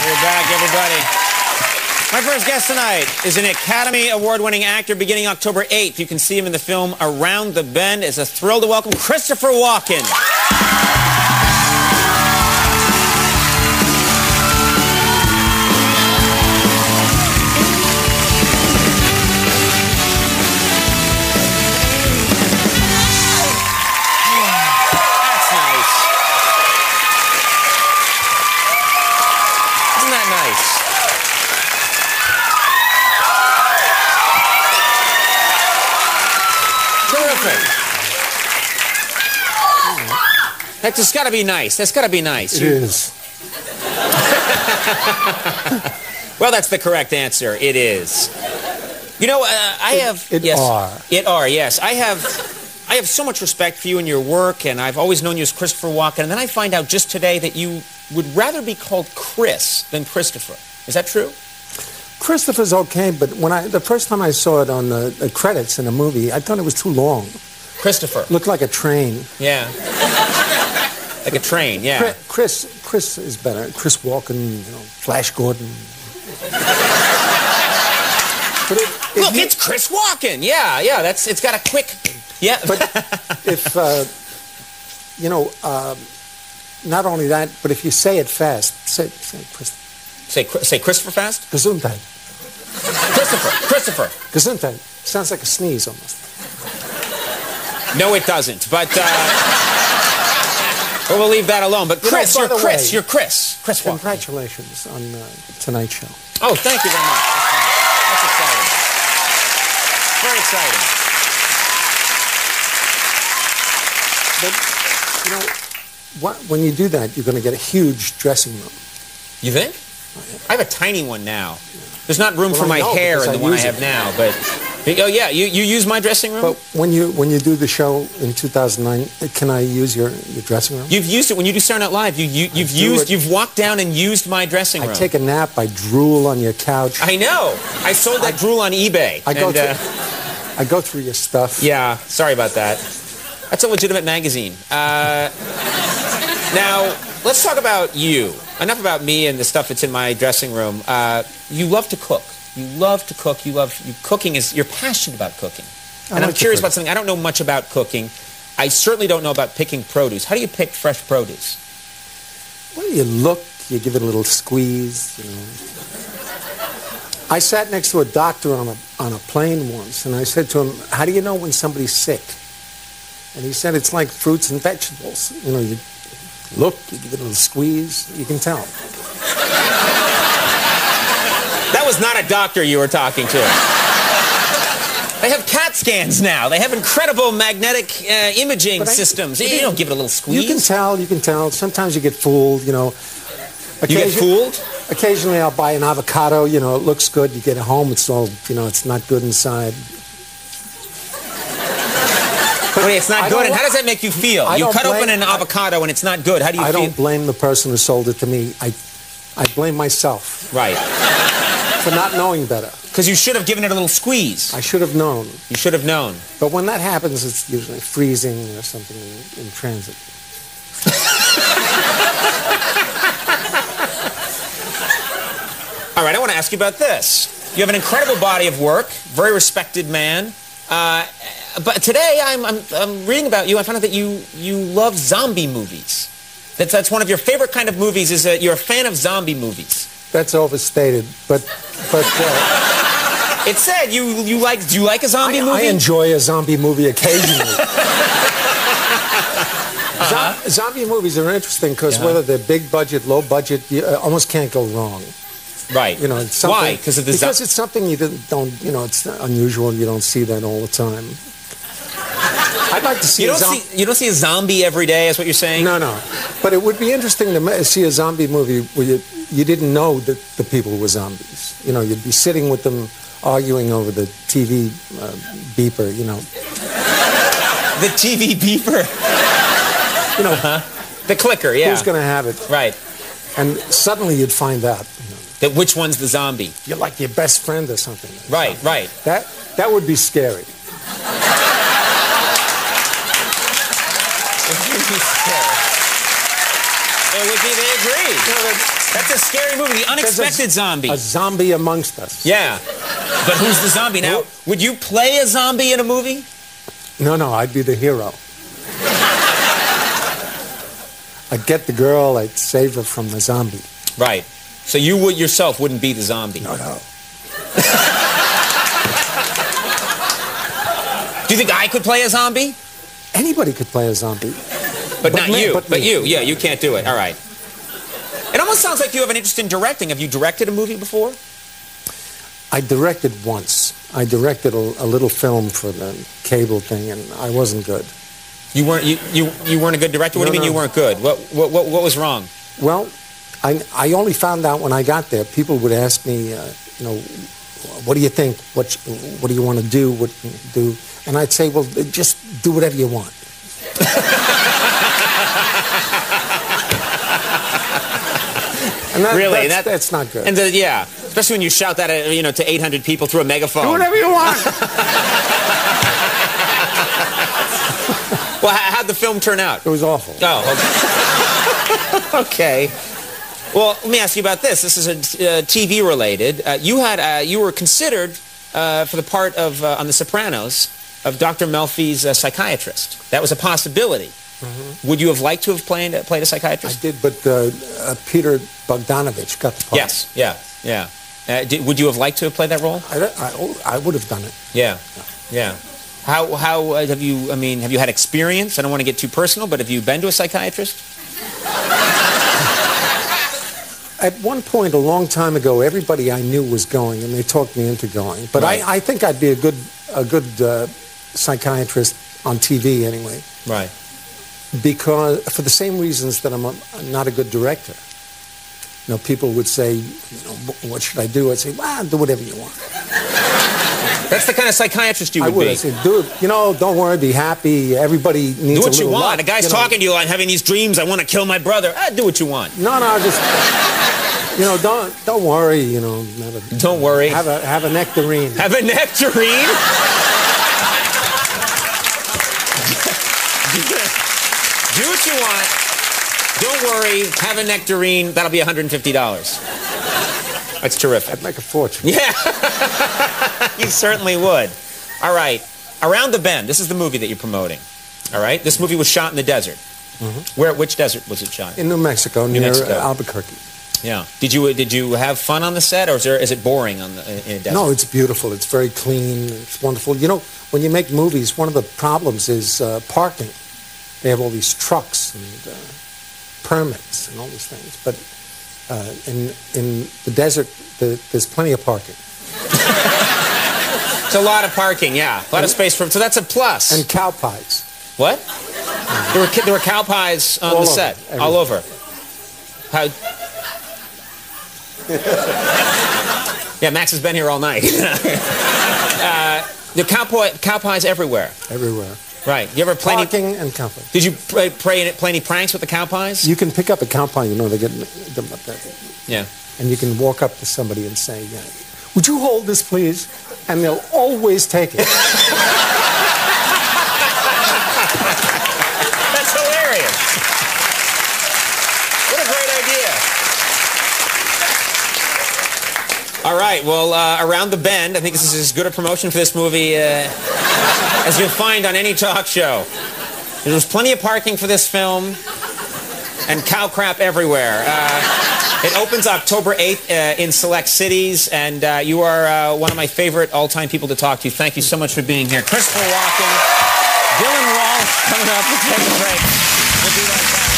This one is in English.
We're back, everybody. My first guest tonight is an Academy Award-winning actor beginning October 8th. You can see him in the film Around the Bend. It's a thrill to welcome Christopher Walken. That's just got to be nice. That's got to be nice. It is. Well, that's the correct answer. It is. You know, I have... It yes, are. It are, yes. I have so much respect for you and your work, and I've always known you as Christopher Walken, and then I find out just today that you would rather be called Chris than Christopher. Is that true? Christopher's okay, but when the first time I saw it on the credits in a movie, I thought it was too long. Christopher. Looked like a train. Yeah. Like a train, yeah. Chris is better. Chris Walken, you know, Flash Gordon. But look, it's Chris Walken. Yeah, it's got a quick. Yeah. But if you know, not only that, but if you say it fast, say Chris. Say Christopher fast. Gesundheit. Christopher. Gesundheit. Sounds like a sneeze almost. No, it doesn't. But we'll leave that alone. But Chris, you're Chris. You're Chris. Chris Walken. Congratulations on Tonight Show. Oh, thank you very much. That's exciting. Very exciting. But, you know, when you do that, you're going to get a huge dressing room. You think? I have a tiny one now. There's not room for my hair in the one I have now, but oh yeah, you use my dressing room. But when you do the show in 2009, can I use your dressing room? You've used it when you do Saturday Night Live. You've walked down and used my dressing room. I take a nap. I drool on your couch. I know. I sold that drool on eBay. I go through your stuff. Yeah. Sorry about that. That's a legitimate magazine. Now, let's talk about you. Enough about me and the stuff that's in my dressing room. You love to cook. You love to cook. Cooking is, you're passionate about cooking. And I'm curious about something. I don't know much about cooking. I certainly don't know about picking produce. How do you pick fresh produce? Well, you look, you give it a little squeeze, you know. I sat next to a doctor on a plane once, and I said to him, how do you know when somebody's sick? And he said, it's like fruits and vegetables. You know, you look, you give it a little squeeze, you can tell. That was not a doctor you were talking to. They have CAT scans now. They have incredible magnetic imaging systems. You don't give it a little squeeze. You can tell. Sometimes you get fooled, you know. You get fooled? Occasionally I'll buy an avocado, you know, it looks good. You get it home, it's all, you know, it's not good inside. Wait, it's not good, and how does that make you feel? You cut open an avocado and it's not good. How do you feel? I don't blame the person who sold it to me. I blame myself. Right. For not knowing better. Because you should have given it a little squeeze. I should have known. You should have known. But when that happens, it's usually freezing or something in transit. All right, I want to ask you about this. You have an incredible body of work, very respected man. But today, I'm reading about you. I found out that you love zombie movies. That's one of your favorite kind of movies. Is that you're a fan of zombie movies? That's overstated, but it said do you like a zombie movie? I enjoy a zombie movie occasionally. Zombie movies are interesting because whether they're big budget, low budget, you almost can't go wrong. Right. You know, it's why? Because it's something you don't, you know, it's unusual. You don't see that all the time. I'd like to see you don't see a zombie every day, is what you're saying? No. But it would be interesting to see a zombie movie where you didn't know that the people were zombies. You know, you'd be sitting with them arguing over the TV beeper, you know. The TV beeper? You know. The clicker, yeah. Who's going to have it? Right. And suddenly you'd find out. You know, that which one's the zombie? You're like your best friend or something. Right. That would be scary. It would be scary. It would be, they agree. You know, That's a scary movie, The Unexpected Zombie. A zombie amongst us. Yeah. But who's the zombie? Now, would you play a zombie in a movie? No, I'd be the hero. I'd get the girl, I'd save her from the zombie. Right. So you would yourself wouldn't be the zombie? No. Do you think I could play a zombie? Anybody could play a zombie. But not you. But you. Yeah, you can't do it. All right. It almost sounds like you have an interest in directing. Have you directed a movie before? I directed once. I directed a little film for the cable thing, and I wasn't good. You weren't a good director? What do you mean you weren't good? What was wrong? Well, I only found out when I got there. People would ask me, you know, what do you think? What do you want to do? What do? And I'd say, well, just do whatever you want. And really? That's not good. And yeah, especially when you shout that at, to 800 people through a megaphone. Do whatever you want. Well, how'd the film turn out? It was awful. Oh, okay. Well, let me ask you about this. This is TV related. You were considered for the part of on The Sopranos of Dr. Melfi's psychiatrist. That was a possibility. Mm-hmm. Would you have liked to have played a psychiatrist? I did, but Peter Bogdanovich got the part. Yes, yeah. Would you have liked to have played that role? I would have done it. Yeah. How have you? I mean, have you had experience? I don't want to get too personal, but have you been to a psychiatrist? At one point, a long time ago, everybody I knew was going, and they talked me into going. But right. I think I'd be a good psychiatrist on TV anyway. Right. Because for the same reasons that I'm not a good director. You know, people would say, what should I do? I'd say, well, do whatever you want. That's the kind of psychiatrist you would be. I would. I'd say, dude, don't worry, be happy. Everybody needs do what you want. luck, a guy's talking to you, I'm having these dreams, I want to kill my brother. Do what you want. No, just, don't worry, don't worry. Have a nectarine. Have a nectarine? Do what you want. Don't worry. Have a nectarine. That'll be $150. That's terrific. I'd make a fortune. Yeah. You certainly would. All right. Around the Bend. This is the movie that you're promoting. All right. This movie was shot in the desert. Mm-hmm. Which desert was it shot? In New Mexico, near Albuquerque. Yeah. Did you have fun on the set, or is it boring in a desert? No, it's beautiful. It's very clean. It's wonderful. When you make movies, one of the problems is parking. They have all these trucks and permits and all these things. But in the desert, there's plenty of parking. It's a lot of parking, yeah. A lot of space for. So that's a plus. And cow pies. What? There were cow pies on the set, all over. How? Yeah, Max has been here all night. The cow pies everywhere. Everywhere. Right. You ever play parking and cow pies. Did you play any pranks with the cow pies? You can pick up a cow pie. They get them up there. Yeah. And you can walk up to somebody and say, "Would you hold this, please?" And they'll always take it. That's hilarious. What a great idea. All right. Well, Around the Bend, I think this is as good a promotion for this movie as you'll find on any talk show. There's plenty of parking for this film and cow crap everywhere. It opens October 8th in select cities, and you are one of my favorite all-time people to talk to. Thank you so much for being here. Christopher Walken, Dylan Walsh coming up. We'll take a break. We'll be right back.